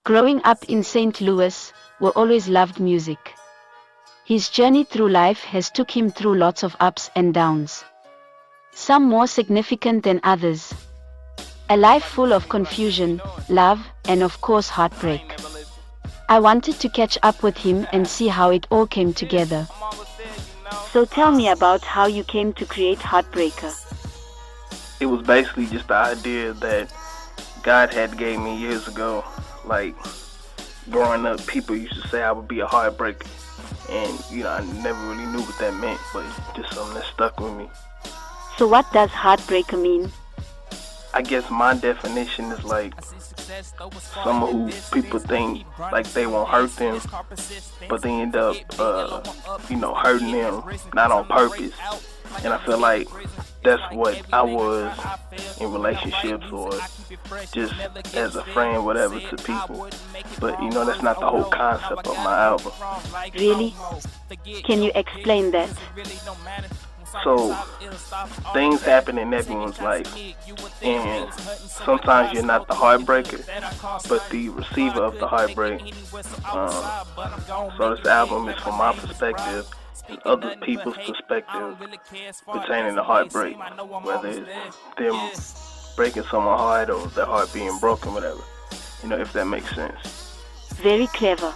Growing up in St. Louis, we always loved music. His journey through life has took him through lots of ups and downs. Some more significant than others. A life full of confusion, love, and of course heartbreak. I wanted to catch up with him and see how it all came together. So tell me about how you came to create Heartbreaker. It was basically just the idea that God had gave me years ago. Like, growing up, people used to say I would be a heartbreaker. And, I never really knew what that meant, but it's just something that stuck with me. So what does Heartbreaker mean? I guess my definition is like someone who people think like they won't hurt them, but they end up, hurting them, not on purpose. And I feel like that's what I was in relationships or just as a friend, whatever, to people. But, that's not the whole concept of my album. Really? Can you explain that? So, things happen in everyone's life, and sometimes you're not the heartbreaker, but the receiver of the heartbreak. So this album is from my perspective and other people's perspective pertaining to heartbreak, whether it's them breaking someone's heart or their heart being broken, whatever, if that makes sense. Very clever.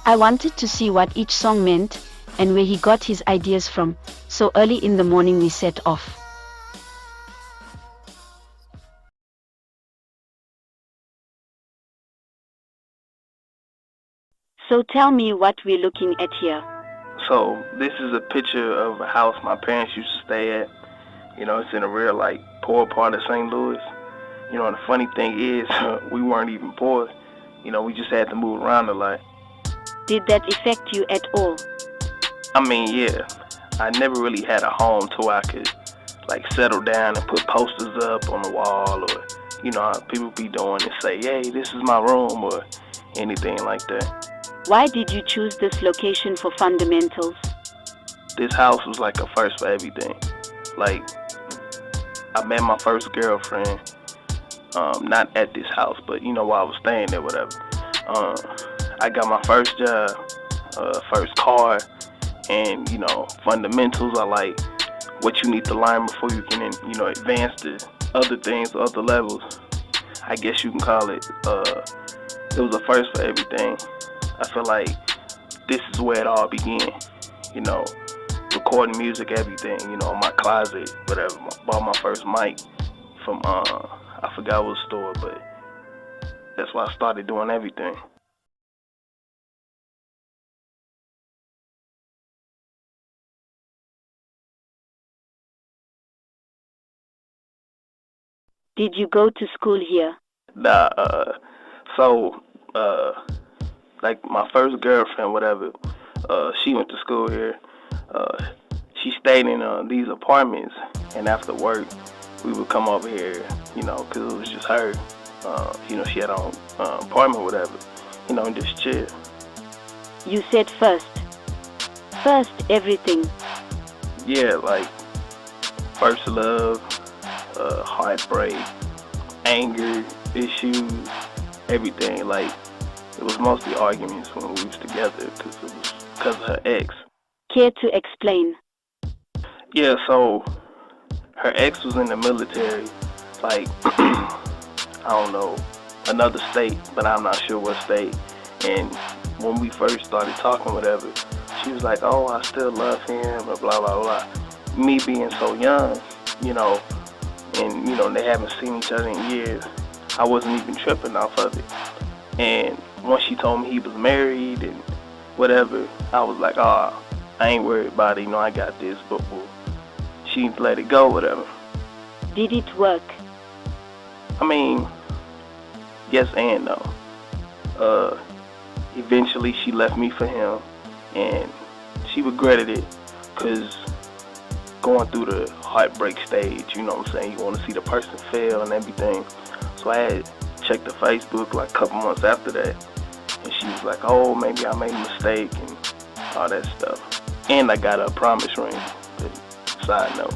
I wanted to see what each song meant and where he got his ideas from, so early in the morning we set off. So tell me what we're looking at here. So this is a picture of a house my parents used to stay at. It's in a real, poor part of St. Louis. And the funny thing is, we weren't even poor. We just had to move around a lot. Did that affect you at all? Yeah. I never really had a home to where I could, settle down and put posters up on the wall or, how people be doing and say, hey, this is my room or anything like that. Why did you choose this location for fundamentals? This house was like a first for everything. I met my first girlfriend, not at this house, but while I was staying there, whatever. I got my first job, first car, and fundamentals are like what you need to learn before you can advance to other things, other levels. I guess you can call it. It was a first for everything. I feel like this is where it all began. Recording music, everything. My closet, whatever. Bought my first mic from I forgot what store, but that's why I started doing everything. Did you go to school here? Nah, my first girlfriend, whatever, she went to school here. She stayed in these apartments, and after work, we would come over here, because it was just her. She had her own apartment, whatever, and just chill. You said first. First, everything. Yeah, first love, heartbreak, anger, issues, everything. It was mostly arguments when we was together because it was because of her ex. Care to explain? Yeah, so her ex was in the military, I don't know, another state, but I'm not sure what state. And when we first started talking, whatever, she was like, oh, I still love him, blah, blah, blah, blah. Me being so young, and, they haven't seen each other in years, I wasn't even tripping off of it. And once she told me he was married and whatever, I was like, oh, I ain't worried about it, I got this, but she let it go, whatever. Did it work? Yes and no. Eventually she left me for him, and she regretted it, because going through the heartbreak stage, you want to see the person fail and everything. So I had checked the Facebook a couple months after that, and she was like, oh, maybe I made a mistake and all that stuff. And I got her a promise ring. Side note.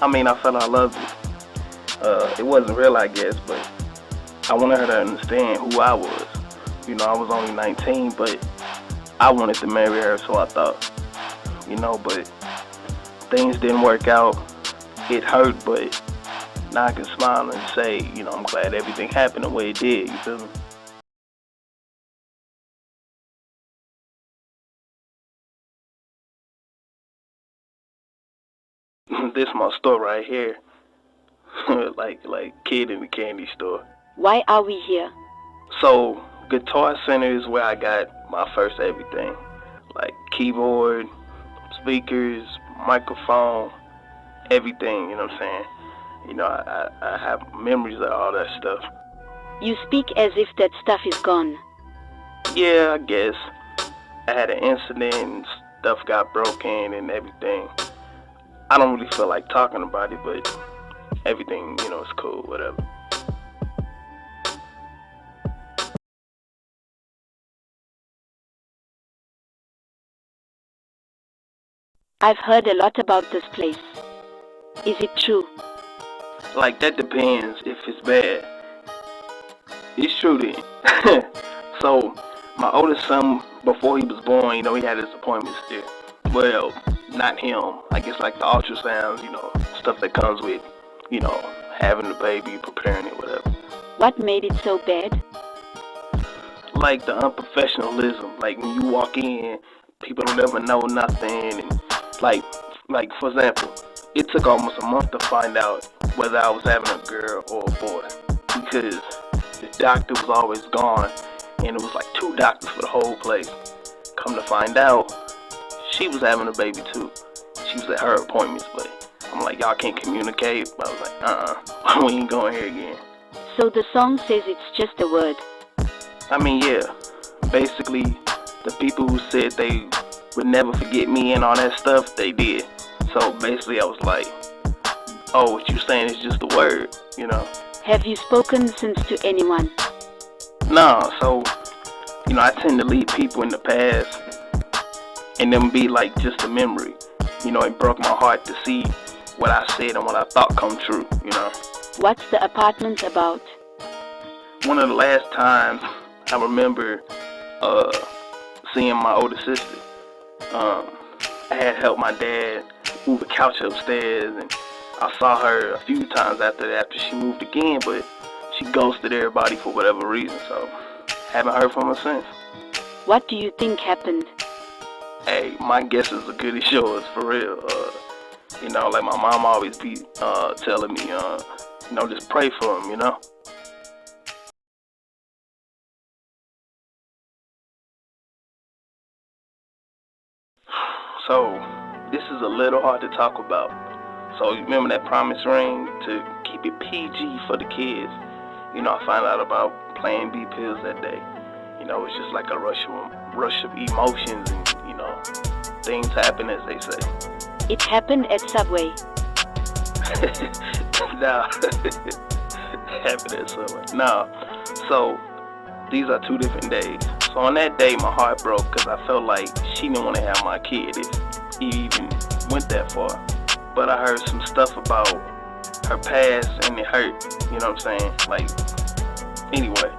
I felt I loved it. It wasn't real, I guess, but I wanted her to understand who I was. I was only 19, but I wanted to marry her, so I thought, but things didn't work out. It hurt, but now I can smile and say, I'm glad everything happened the way it did, you feel me? This my store right here. like kid in the candy store. Why are we here? So Guitar Center is where I got my first everything. Like keyboard, speakers, microphone, everything, you know what I'm saying? I have memories of all that stuff. You speak as if that stuff is gone. Yeah, I guess. I had an incident and stuff got broken and everything. I don't really feel like talking about it, but everything, is cool, whatever. I've heard a lot about this place. Is it true? Like, that depends if it's bad. It's true then. So, my oldest son, before he was born, he had his appointments there. Well, not him. I guess like the ultrasounds, stuff that comes with, having the baby, preparing it, whatever. What made it so bad? Like the unprofessionalism. Like when you walk in, people don't ever know nothing, and like for example, it took almost a month to find out whether I was having a girl or a boy because the doctor was always gone, and it was like two doctors for the whole place. Come to find out, she was having a baby too. She was at her appointments, but I'm like, y'all can't communicate. But I was like, we ain't going here again. So the song says it's just a word. I mean, yeah. Basically, the people who said they would never forget me and all that stuff, they did. So basically, I was like, oh, what you saying is just a word, Have you spoken since to anyone? No, so, I tend to leave people in the past and them be like just a memory. It broke my heart to see what I said and what I thought come true, What's the apartment about? One of the last times I remember seeing my older sister. I had helped my dad move a couch upstairs, and I saw her a few times after she moved again, but she ghosted everybody for whatever reason, so haven't heard from her since. What do you think happened? Hey, my guess is as good as yours, for real. Like my mom always be telling me, just pray for him, So, this is a little hard to talk about. So, you remember that promise ring to keep it PG for the kids? I found out about Plan B pills that day. It's just like a rush of emotions and, things happen as they say. It happened at Subway. Nah, happened at Subway. Nah, so these are two different days. So on that day, my heart broke because I felt like she didn't want to have my kid if he even went that far. But I heard some stuff about her past and it hurt, you know what I'm saying? Like, anyway.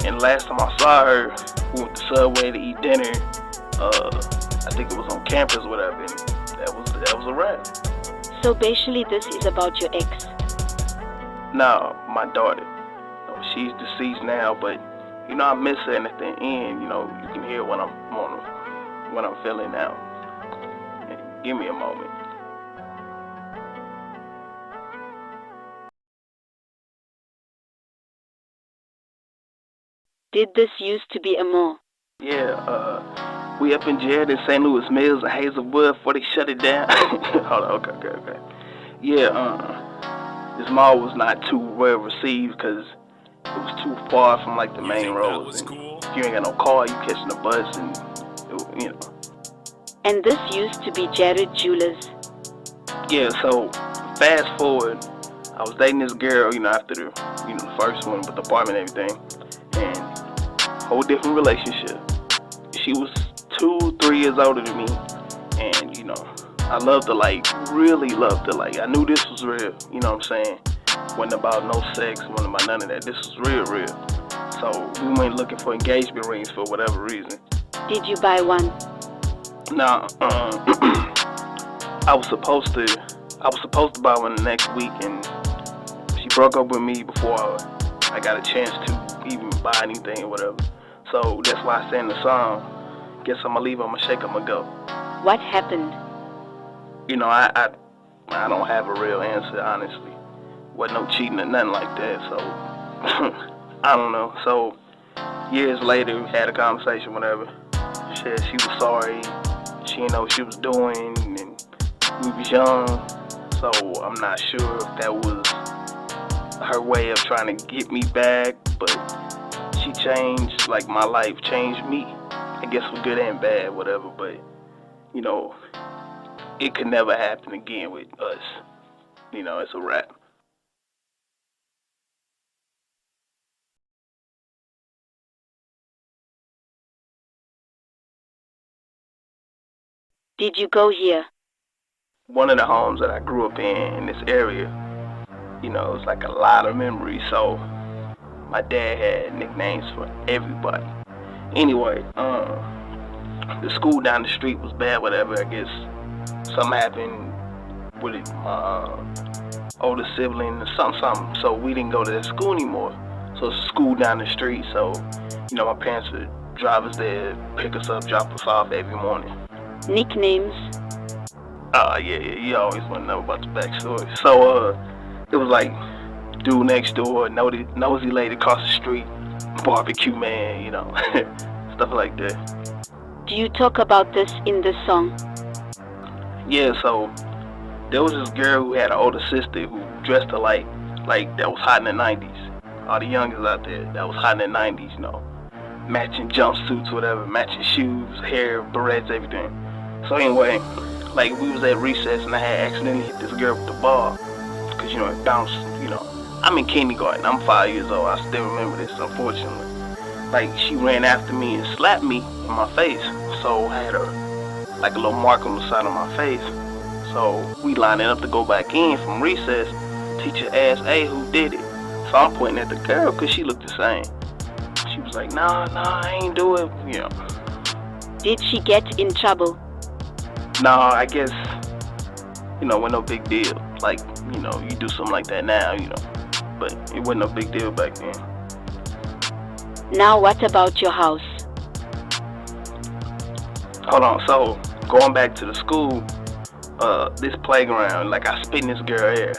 And last time I saw her, we went to Subway to eat dinner. I think it was on campus or whatever, and that was a wrap. So basically this is about your ex? No, my daughter. She's deceased now, but I miss her, and at the end, you can hear what I'm feeling now. Give me a moment. Did this used to be a mall? Yeah, we up in Jared and St. Louis Mills and Hazelwood before they shut it down. Hold on, okay. Yeah, this mall was not too well received because it was too far from like the main roads. And cool? if you ain't got no car, you catching the bus, and And this used to be Jared Jewelers. Yeah, so fast forward, I was dating this girl, after the first one with the apartment and everything, and whole different relationship. She was 2-3 years older than me, and I loved her, like, really loved her, like, I knew this was real, you know what I'm saying? Wasn't about no sex, wasn't about none of that. This was real, real. So we went looking for engagement rings for whatever reason. Did you buy one? Now, I was supposed to buy one the next week, and she broke up with me before I got a chance to even buy anything or whatever. So that's why I sang the song. Guess I'ma leave, I'ma shake, I'ma go. What happened? You know, I don't have a real answer, honestly. Wasn't no cheating or nothing like that, so I don't know. So years later, we had a conversation, whatever. She said she was sorry. She didn't know what she was doing, and we was young. So I'm not sure if that was her way of trying to get me back, but she changed, like my life changed me. I guess for good and bad, whatever, but you know, it could never happen again with us. You know, it's a wrap. Did you go here? One of the homes that I grew up in this area, you know, it's like a lot of memories. So my dad had nicknames for everybody. Anyway, the school down the street was bad, whatever. I guess something happened with it, my older sibling, something. So we didn't go to that school anymore. So it's a school down the street. So, you know, my parents would drive us there, pick us up, drop us off every morning. Nicknames? Yeah, you always want to know about the backstory. So, it was like, dude next door, nosy lady across the street, barbecue man, you know, stuff like that. Do you talk about this in the song? Yeah, so there was this girl who had an older sister who dressed her like that was hot in the 90s. All the youngers out there, that was hot in the 90s, you know. Matching jumpsuits, whatever, matching shoes, hair, berets, everything. So anyway, like we was at recess and I had accidentally hit this girl with the ball. Cause you know, it bounced, you know. I'm in kindergarten, I'm 5 years old, I still remember this, unfortunately. Like she ran after me and slapped me in my face. So I had like a little mark on the side of my face. So we lining up to go back in from recess. Teacher asked, hey, who did it? So I'm pointing at the girl cause she looked the same. She was like, nah, I ain't do it, you know. Did she get in trouble? Nah, I guess, you know, it wasn't no big deal. Like, you know, you do something like that now, you know. But it wasn't no big deal back then. Now what about your house? Hold on, so going back to the school, this playground, like I spit in this girl hair.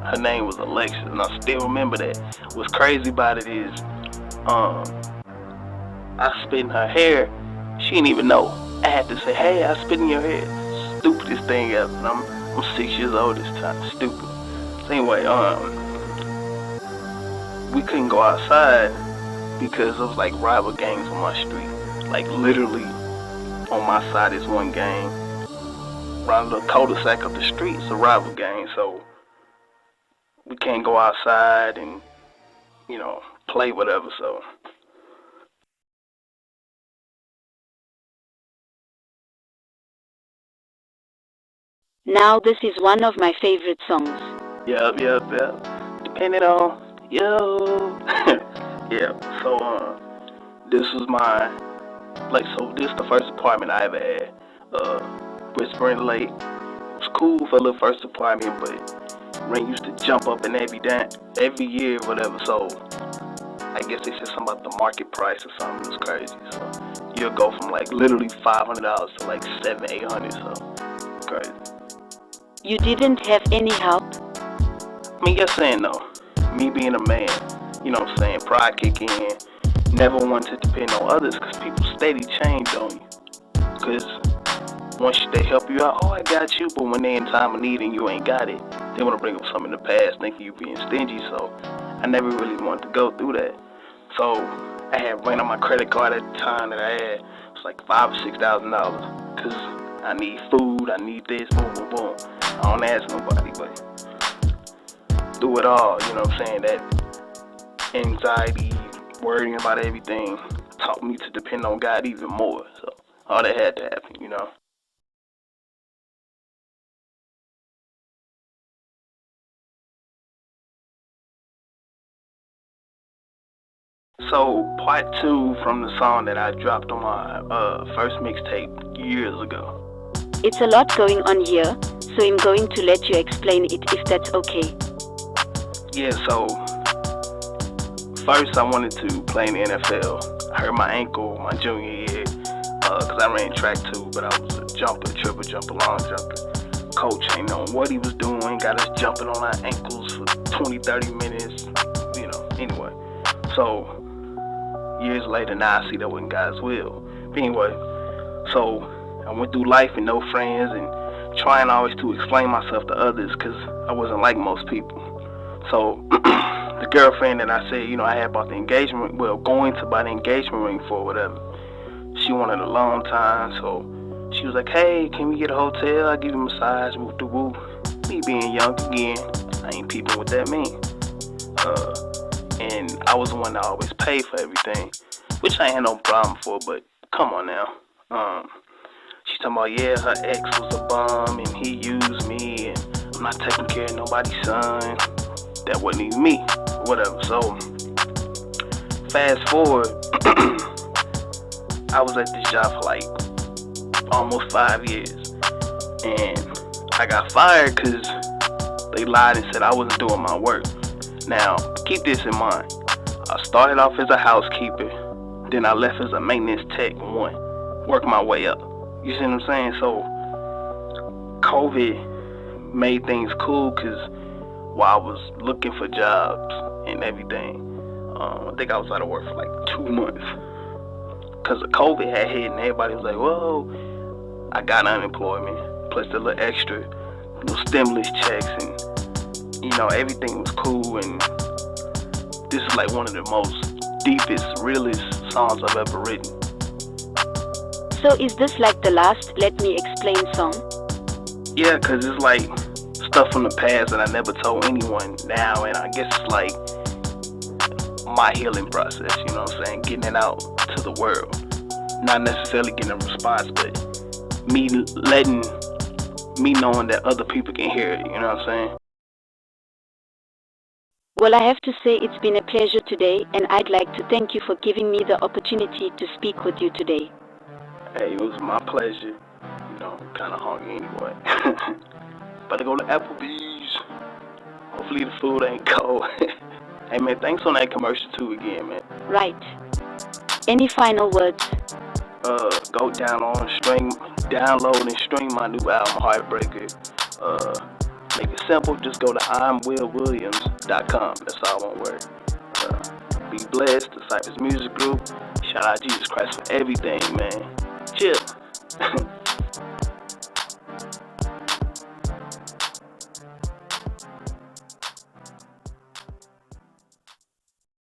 Her name was Alexis, and I still remember that. What's crazy about it is, I spit in her hair. She didn't even know. I had to say, hey, I spit in your hair. Stupidest thing ever. And I'm 6 years old this time. Stupid. So anyway, we couldn't go outside because there was like rival gangs on my street. Like literally on my side is one gang. Around the cul-de-sac up the street is a rival gang. So we can't go outside and, you know, play whatever. So Now this is one of my favorite songs. Yep. Depending on yo. Yeah. So this was this is the first apartment I ever had. Whispering Lake. It was cool for the first apartment, but rent used to jump up and every year, whatever. So I guess they said something about the market price or something. It's crazy. So you'll go from like literally $500 to like $700-800. So it's crazy. You didn't have any help? I mean, yes and no. Me being a man, you know what I'm saying, pride kick in. Never wanted to depend on others because people steady change on you. Because once they help you out, oh, I got you. But when they in time of need and you ain't got it, they want to bring up something in the past thinking you being stingy. So I never really wanted to go through that. So I had rent on my credit card at the time that I had. It was like $5,000 or $6,000 because I need food, I need this, boom. I don't ask nobody, but through it all, you know what I'm saying, that anxiety, worrying about everything taught me to depend on God even more. So all that had to happen, you know. So part two from the song that I dropped on my first mixtape years ago. It's a lot going on here, so I'm going to let you explain it if that's okay. Yeah, so first I wanted to play in the NFL. I hurt my ankle my junior year because I ran track too, but I was a jumper, triple jumper, long jumper. Coach ain't knowing what he was doing, got us jumping on our ankles for 20, 30 minutes, anyway. So years later, now I see that wasn't God's will. But anyway, so I went through life with no friends and trying always to explain myself to others because I wasn't like most people. So the girlfriend that I said, I had bought the engagement, going to buy the engagement ring for, whatever. She wanted a long time, so she was like, hey, can we get a hotel? I'll give you a massage, whoop de whoop. Me being young again, I ain't peeping what that mean. And I was the one that always paid for everything, which I ain't had no problem for, but come on now. She talking about, yeah, her ex was a bum and he used me and I'm not taking care of nobody's son. That wasn't even me, whatever. So, fast forward, I was at this job for like almost 5 years. And I got fired because they lied and said I wasn't doing my work. Now, keep this in mind. I started off as a housekeeper, then I left as a maintenance tech one, worked my way up. You see what I'm saying? So, COVID made things cool because while I was looking for jobs and everything, I think I was out of work for like 2 months. Because the COVID had hit and everybody was like, whoa, I got unemployment, plus the little extra, stimulus checks and everything was cool, and this is like one of the most deepest, realest songs I've ever written. So is this like the last Let Me Explain song? Yeah, because it's like stuff from the past that I never told anyone now, and I guess it's like my healing process, you know what I'm saying? Getting it out to the world. Not necessarily getting a response, but me knowing that other people can hear it, you know what I'm saying? Well, I have to say it's been a pleasure today, and I'd like to thank you for giving me the opportunity to speak with you today. Hey, it was my pleasure. Kind of hungry anyway. About to go to Applebee's. Hopefully the food ain't cold. Hey man, thanks on that commercial too again, man. Right. Any final words? Go download and stream my new album, Heartbreak. Make it simple, just go to I'mWillWilliams.com. That's all one word. Be blessed, the Cypress Music Group. Shout out Jesus Christ for everything, man. Chill.